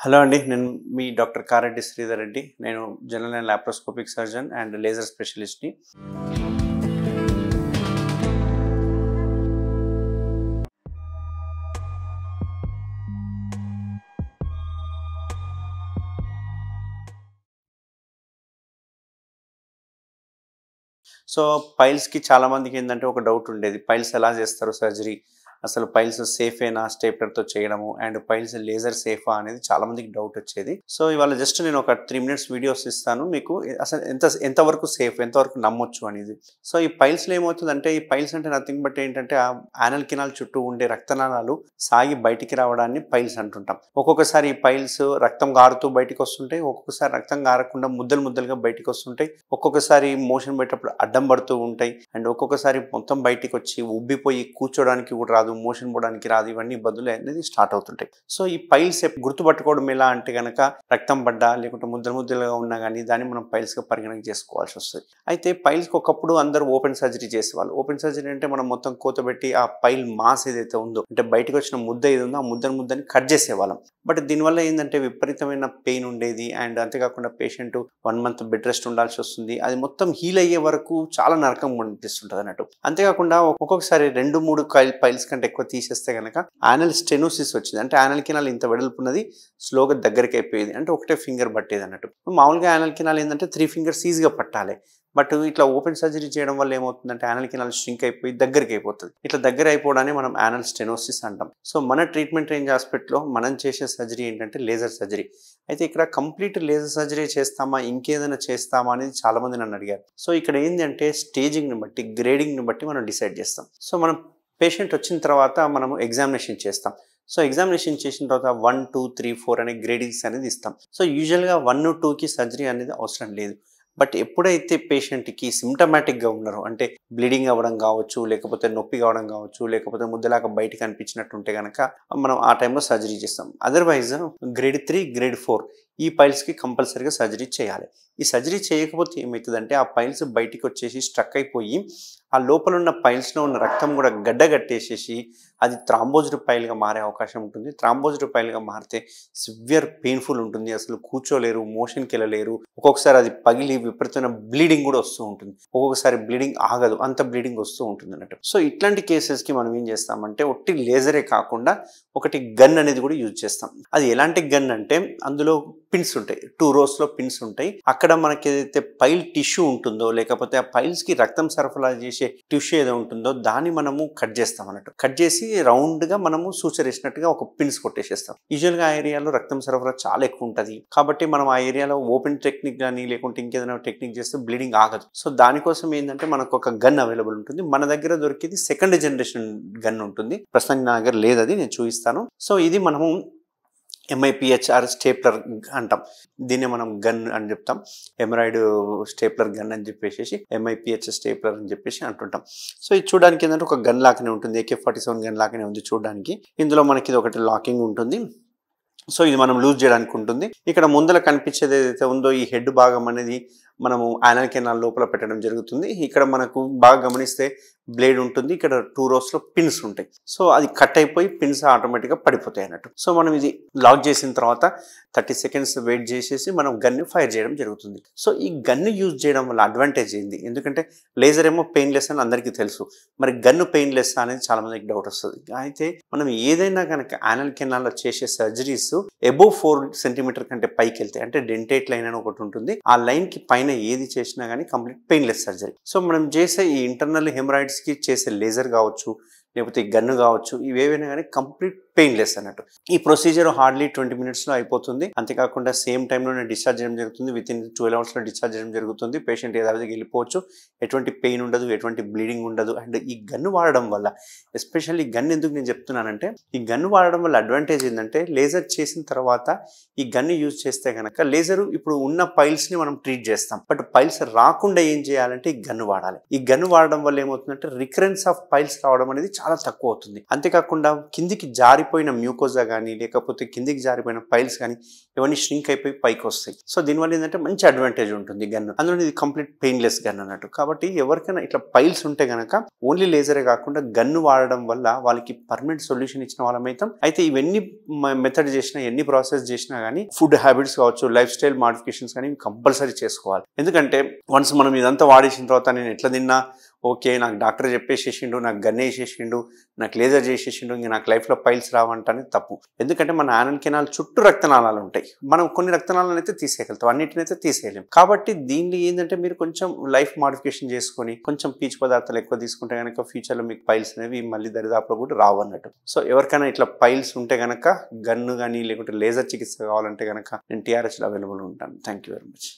Hello అండి. నేను మీ డాక్టర్ కారెడ్డి శ్రీధర్ రెడ్డి. నేను general and laparoscopic surgeon and laser స్పెషలిస్ట్‌ని. సో, పైల్స్‌కి చాలామందికేందంటే ఒక డౌట్ ఉండేది. పైల్స్ ఎలా చేస్తారు సర్జరీ? అసలు పైల్స్ సేఫేనా స్టేప్లర్‌తో చేయడము? అండ్ పైల్స్ లేజర్ సేఫా అనేది చాలామందికి డౌట్ వచ్చేది. సో, ఇవాళ జస్ట్ నేను ఒక 3 మినిట్స్ వీడియోస్ ఇస్తాను మీకు. అసలు ఎంతవరకు సేఫ్, ఎంతవరకు నమ్మొచ్చు అనేది. సో, ఈ పైల్స్‌లో ఏమవుతుందంటే, ఈ పైల్స్ అంటే నథింగ్ బట్ ఏంటంటే యానల్ కెనాల్ చుట్టూ ఉండే రక్తనాళాలు సాగి బయటికి రావడాన్ని పైల్స్ అంటుంటాం. ఒక్కొక్కసారి ఈ పైల్స్ రక్తం గారుతూ బయటికొస్తుంటాయి. ఒక్కొక్కసారి రక్తం గారకుండా ముద్దలు ముద్దలుగా బయటికొస్తుంటాయి. ఒక్కొక్కసారి మోషన్ పోయేటప్పుడు అడ్డం పడుతూ ఉంటాయి. అండ్ ఒక్కొక్కసారి మొత్తం బయటికొచ్చి ఉబ్బిపోయి కూర్చోడానికి కూడా రాదు, మోషన్ పోవడానికి రాదు. ఇవన్నీ ఇబ్బందులు అనేది స్టార్ట్ అవుతుంటాయి. సో, ఈ పైల్స్ గుర్తుపట్టుకోవడం ఎలా అంటే గనక రక్తం పడ్డా లేకుంటే ముద్దలు ముద్దలుగా ఉన్నా కానీ దాన్ని మనం పైల్స్‌గా పరిగణన చేసుకోవాల్సి వస్తది. అయితే పైల్స్‌కి ఒకప్పుడు అందరూ ఓపెన్ సర్జరీ చేసేవాళ్ళు. ఓపెన్ సర్జరీ అంటే మనం మొత్తం కోతబెట్టి ఆ పైల్ మాస్ ఏదైతే ఉందో అంటే బయటకు వచ్చిన ముద్ద ఏది ఉందో ఆ ముద్దని కట్ చేసేవాళ్ళం. బట్ దీనివల్ల ఏందంటే విపరీతమైన పెయిన్ ఉండేది. అండ్ అంతేకాకుండా పేషెంట్ 1 మంత్ బెడ్ రెస్ట్ ఉండాల్సి వస్తుంది. అది మొత్తం హీల్ అయ్యే వరకు చాలా నరకం అనిపిస్తుంటది అన్నట్టు. అంతేకాకుండా ఒక్కొక్కసారి 2-3 పైల్స్ కంటే ఎక్కువ తీసేస్తే గనక యానల్ స్టెనోసిస్ వచ్చింది. అంటే యానల్ కెనాల్ ఇంత వెడల్పున్నది స్లోగా దగ్గరికి అయిపోయేది. అంటే ఒకటే ఫింగర్ పట్టేది అన్నట్టు. మామూలుగా యానల్ కెనాల్ ఏంటంటే 3 ఫింగర్స్ ఈజీగా పట్టాలి. బట్ ఇట్లా ఓపెన్ సర్జరీ చేయడం వల్ల ఏమవుతుందంటే యానల్ కెనాల్ ష్రింక్ అయిపోయి దగ్గరికి అయిపోతుంది. ఇట్లా దగ్గర అయిపోవడాన్ని మనం యానల్ స్టెనోసిస్ అంటాం. సో, మన ట్రీట్మెంట్ రేంజ్ హాస్పిటల్‌లో మనం చేసే సర్జరీ ఏంటంటే లేజర్ సర్జరీ. అయితే ఇక్కడ కంప్లీట్ లేజర్ సర్జరీ చేస్తామా, ఇంకేదైనా చేస్తామా అనేది చాలామంది నన్ను అడిగారు. సో, ఇక్కడ ఏంది అంటే స్టేజింగ్‌ని బట్టి, గ్రేడింగ్‌ని బట్టి మనం డిసైడ్ చేస్తాం. సో, మనం పేషెంట్ వచ్చిన తర్వాత మనము ఎగ్జామినేషన్ చేస్తాం. సో, ఎగ్జామినేషన్ చేసిన తర్వాత 1, 2, 3, 4 అనే గ్రేడింగ్స్ అనేది ఇస్తాం. సో, యూజువల్‌గా 1, 2కి సర్జరీ అనేది అవసరం లేదు. బట్ ఎప్పుడైతే పేషెంట్‌కి సింప్టమాటిక్‌గా ఉన్నారో అంటే బ్లీడింగ్ అవ్వడం కావచ్చు, లేకపోతే నొప్పి కావడం కావచ్చు, లేకపోతే ముద్దలాగా బయటికి అనిపించినట్టుంటే గనక మనం ఆ టైంలో సర్జరీ చేస్తాం. అదర్‌వైజ్ గ్రేడ్ 3, గ్రేడ్ 4 ఈ పైల్స్‌కి కంపల్సరీగా సర్జరీ చేయాలి. ఈ సర్జరీ చేయకపోతే ఏమవుతదంటే ఆ పైల్స్ బయటికి వచ్చేసి స్ట్రక్ అయిపోయి ఆ లోపల ఉన్న పైల్స్‌లో ఉన్న రక్తం కూడా గడ్డగట్టేసేసి అది థ్రాంబోజ్డ్ పైల్‌గా మారే అవకాశం ఉంటుంది. థ్రాంబోజ్డ్ పైల్‌గా మారితే సివియర్ పెయిన్‌ఫుల్ ఉంటుంది. అసలు కూర్చోలేరు, మోషన్‌కి వెళ్ళలేరు. ఒక్కొక్కసారి అది పగిలి విపరీతమైన బ్లీడింగ్ కూడా వస్తూ ఉంటుంది. ఒక్కొక్కసారి బ్లీడింగ్ ఆగదు. అంత బ్లీడింగ్ వస్తూ ఉంటుంది అన్నట్టు. సో, ఇట్లాంటి కేసెస్‌కి మనం ఏం చేస్తామంటే ఒట్టి లేజరే కాకుండా ఒకటి గన్ అనేది కూడా యూజ్ చేస్తాం. అది ఎలాంటి గన్ అంటే అందులో పిన్స్ ఉంటాయి. 2 రోస్‌లో పిన్స్ ఉంటాయి. అక్కడ మనకి ఏదైతే పైల్ టిష్యూ ఉంటుందో లేకపోతే ఆ పైల్స్‌కి రక్తం సరఫరా చేసే టిష్యూ ఏదో ఉంటుందో దాన్ని మనము కట్ చేస్తాం అన్నట్టు. కట్ చేసి రౌండ్‌గా మనము సూచరేసినట్టుగా ఒక పిన్స్ కొట్టేసేస్తాం. యూజువల్‌గా ఆ ఏరియాలో రక్తం సరఫరా చాలా ఎక్కువ ఉంటది. కాబట్టి మనం ఆ ఏరియాలో ఓపెన్ టెక్నిక్ గాని లేకుంటే ఇంకేదైనా టెక్నిక్ చేస్తే బ్లీడింగ్ ఆగదు. సో, దానికోసం ఏందంటే మనకు ఒక గన్ అవైలబుల్ ఉంటుంది. మన దగ్గర దొరికేది సెకండ్ జనరేషన్ గన్ ఉంటుంది. ప్రస్తుతానికి నా దగ్గర లేదది. నేను చూపిస్తాను. సో, ఇది మనము ఎంఐపీహెచ్ఆర్ స్టేప్లర్ అంటాం. దీన్నే మనం గన్ అని చెప్తాం. హెమరాయిడ్ స్టేప్లర్ గన్ అని చెప్పేసి ఎంఐపీహెచ్ స్టేప్లర్ అని చెప్పేసి అంటుంటాం. సో, ఇది చూడడానికి ఏంటంటే ఒక గన్ లాగానే ఉంటుంది. AK-47 గన్ లాగానే ఉంది చూడడానికి. ఇందులో మనకి ఇది ఒకటి లాకింగ్ ఉంటుంది. సో, ఇది మనం లూజ్ చేయడానికి ఉంటుంది. ఇక్కడ ముందల కనిపించేది ఏదైతే ఉందో ఈ హెడ్ భాగం అనేది మనము యానల్ కెనాల్ లోపల పెట్టడం జరుగుతుంది. ఇక్కడ మనకు బాగా గమనిస్తే బ్లేడ్ ఉంటుంది. ఇక్కడ 2 రోస్‌లో పిన్స్ ఉంటాయి. సో, అది కట్ అయిపోయి పిన్స్ ఆటోమేటిక్‌గా పడిపోతాయి అన్నట్టు. సో, మనం ఇది లాక్ చేసిన తర్వాత 30 సెకండ్స్ వెయిట్ చేసేసి మనం గన్‌ని ఫైర్ చేయడం జరుగుతుంది. సో, ఈ గన్‌ని యూజ్ చేయడం వల్ల అడ్వాంటేజ్ ఏంది? ఎందుకంటే లేజర్ ఏమో పెయిన్‌లెస్ అని అందరికీ తెలుసు. మరి గన్ పెయిన్‌లెస్ అనేది చాలా మందికి డౌట్ వస్తది. అయితే మనం ఏదైనా గనక యానల్ కెనాల్‌లో చేసే సర్జరీస్ అబోవ్ 4 సెంటీమీటర్ కంటే పైకెళ్తాయి. అంటే డెంటేట్ లైన్ అని ఒకటి ఉంటుంది. ఆ లైన్‌కి పైన ఏది చేసినా గానీ కంప్లీట్ పెయిన్‌లెస్ సర్జరీ. సో, మనం చేసే ఈ ఇంటర్నల్ హెమరాయిడ్స్‌కి చేసే లేజర్ కావచ్చు, లేకపోతే ఈ గన్ కావచ్చు, ఇవేవైనా కానీ కంప్లీట్ పెయిన్‌లెస్ అన్నట్టు. ఈ ప్రొసీజర్ హార్డ్లీ 20 మినిట్స్‌లో అయిపోతుంది. అంతేకాకుండా సేమ్ టైంలోనే డిశ్చార్జ్ చేయడం జరుగుతుంది. వితిన్ 12 అవర్స్‌లో డిశ్చార్జ్ చేయడం జరుగుతుంది. పేషెంట్ యథావిధిగా వెళ్ళిపోవచ్చు. ఎటువంటి పెయిన్ ఉండదు, ఎటువంటి బ్లీడింగ్ ఉండదు. అండ్ ఈ గన్ వాడడం వల్ల ఎస్పెషల్లీ గన్ ఎందుకు నేను చెప్తున్నానంటే ఈ గన్ వాడడం వల్ల అడ్వాంటేజ్ ఏంటంటే లేజర్ చేసిన తర్వాత ఈ గన్ యూజ్ చేస్తే కనుక లేజర్ ఇప్పుడు ఉన్న పైల్స్‌ని మనం ట్రీట్ చేస్తాం. బట్ పైల్స్ రాకుండా ఏం చేయాలంటే ఈ గన్ వాడాలి. ఈ గన్ వాడడం వల్ల ఏమవుతుందంటే రికరెన్స్ ఆఫ్ పైల్స్ రావడం అనేది చాలా తక్కువ అవుతుంది. అంతేకాకుండా కిందికి జారి జారిపోయిన మ్యూకోజా కానీ లేకపోతే కిందికి జారిపోయిన పైల్స్ కానీ ఇవన్నీ ష్రింక్ అయిపోయి పైకి వస్తాయి. సో దీనివల్ల ఏంటంటే మంచి అడ్వాంటేజ్ ఉంటుంది గన్. అందులో ఇది కంప్లీట్ పెయిన్లెస్ గన్ అన్నట్టు. కాబట్టి ఎవరికైనా ఇట్లా పైల్స్ ఉంటే గనక ఓన్లీ లేజరే కాకుండా గన్ను వాడడం వల్ల వాళ్ళకి పర్మనెంట్ సొల్యూషన్ ఇచ్చిన వాళ్ళమైతాం. అయితే ఇవన్నీ మెథడ్ చేసినా, ఎన్ని ప్రాసెస్ చేసినా కానీ ఫుడ్ హ్యాబిట్స్ కావచ్చు, లైఫ్ స్టైల్ మాడిఫికేషన్స్ కానీ కంపల్సరీ చేసుకోవాలి. ఎందుకంటే వన్స్ మనం ఇదంతా వాడేసిన తర్వాత నేను ఎట్లా తిన్నా ఓకే, నాకు డాక్టర్ చెప్పేసేసిండు, నాకు గన్ వేసేసిండు, నాకు లేజర్ చేసేసిండు, ఇంక నాకు లైఫ్లో పైల్స్ రావంటనే తప్పు. ఎందుకంటే మన యానల్ కెనాల్ చుట్టూ రక్తనాళాలు ఉంటాయి. మనం కొన్ని రక్తనాళాలను అయితే తీసేయగలుగుతాం, అన్నిటిని అయితే తీసేయలేం. కాబట్టి దీన్ని ఏంటంటే మీరు కొంచెం లైఫ్ మాడిఫికేషన్ చేసుకొని కొంచెం పీచు పదార్థాలు ఎక్కువ తీసుకుంటే కనుక ఫ్యూచర్లో మీకు పైల్స్ అనేవి మళ్ళీ దరిదాపులో కూడా రావు అన్నట్టు. సో ఎవరికైనా ఇట్లా పైల్స్ ఉంటే కనుక గన్ను కానీ లేకుంటే లేజర్ చికిత్స కావాలంటే కనుక నేను TRHలో అవైలబుల్ ఉంటాను. Thank you very much.